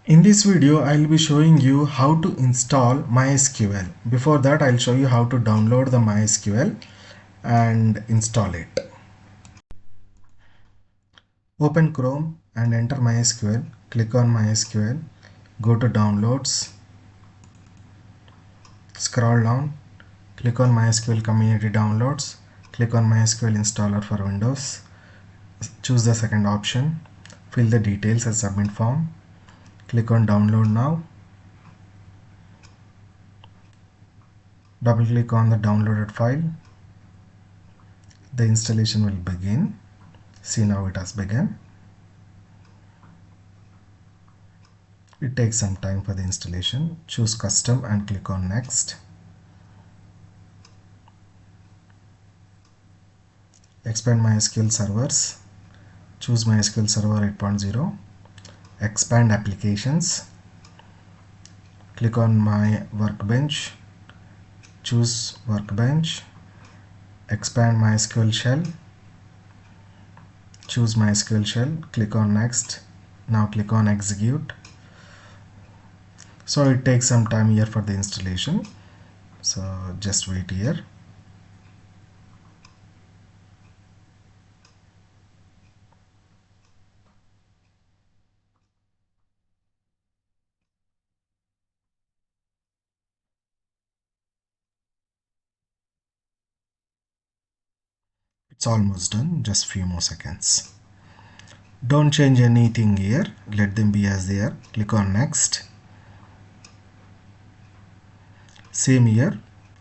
In this video, I'll be showing you how to install MySQL. Before that, I'll show you how to download the MySQL and install it. Open Chrome and enter MySQL. Click on MySQL. Go to Downloads. Scroll down. Click on MySQL Community Downloads. Click on MySQL Installer for Windows. Choose the second option. Fill the details as submit form. Click on Download Now. Double click on the downloaded file. The installation will begin. See, now it has begun. It takes some time for the installation. Choose custom and click on next. Expand MySQL servers. Choose MySQL Server 8.0. Expand applications. Click on My Workbench. Choose Workbench. Expand MySQL shell. Choose MySQL shell. Click on next. Now click on execute. So it takes some time here for the installation. So just wait here. It's almost done, just few more seconds. Don't change anything here, let them be as they are. Click on next. Same here,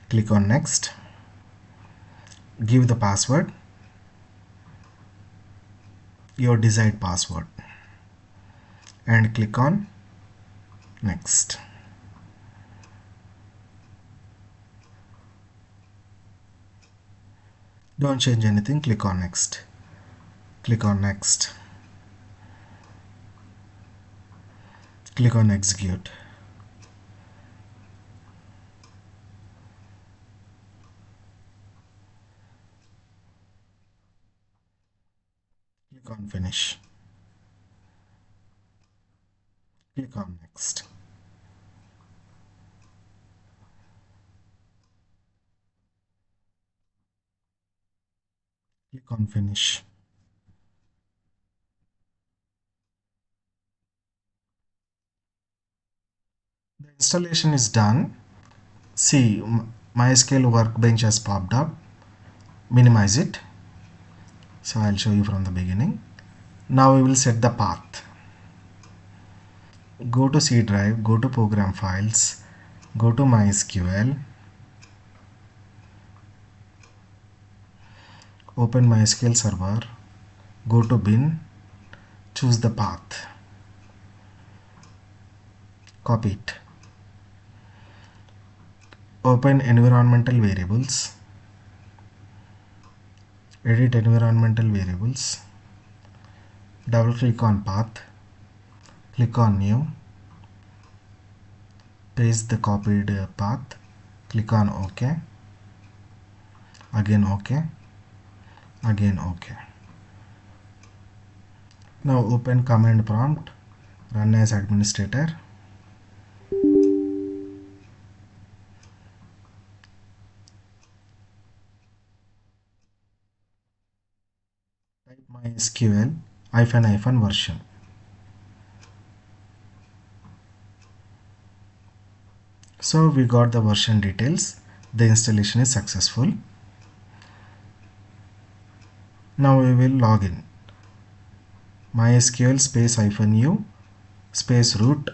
click on next. Give the password, your desired password, and click on next. Don't change anything, click on next. Click on next. Click on execute. Click on finish. Click on next. Click on finish. The installation is done. See, MySQL Workbench has popped up. Minimize it. So I'll show you from the beginning. Now we will set the path. Go to C drive, go to program files, go to MySQL, open MySQL server, go to bin, choose the path, copy it, open environmental variables, edit environmental variables, double click on path, click on new, paste the copied path, click on OK, again OK, again OK. Now open command prompt, run as administrator. Type MySQL -- version. So we got the version details. The installation is successful. Now we will log in. MySQL space -u space root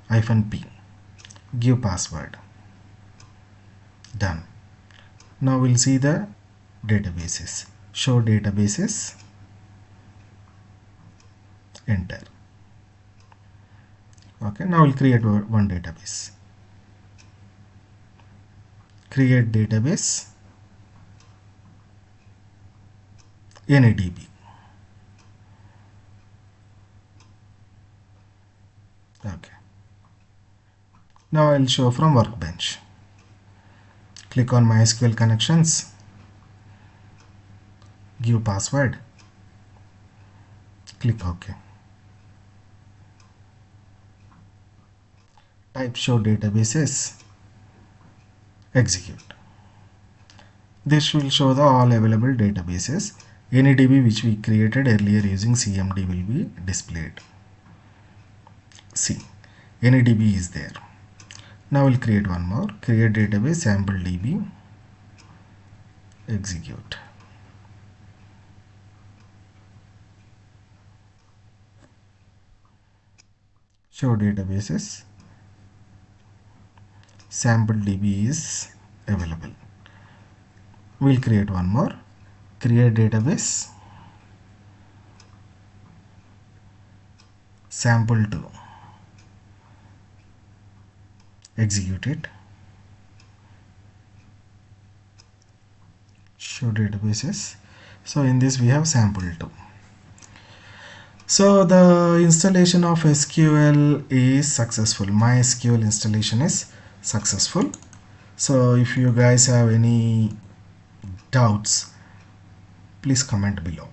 -p. Give password. Done. Now we'll see the databases. Show databases. Enter. Okay, now we'll create one database. Create database, any DB. Okay. Now I'll show from Workbench. Click on MySQL connections, give password, click OK. type show databases, execute. This will show the all available databases. Any DB which we created earlier using CMD will be displayed. See, any DB is there. Now we'll create one more. Create database sample DB, execute. Show databases, sample DB is available. We'll create one more. Create database, sample2, execute it. Show databases. So in this we have sample2. So the installation of SQL is successful. MySQL installation is successful. So if you guys have any doubts, please comment below.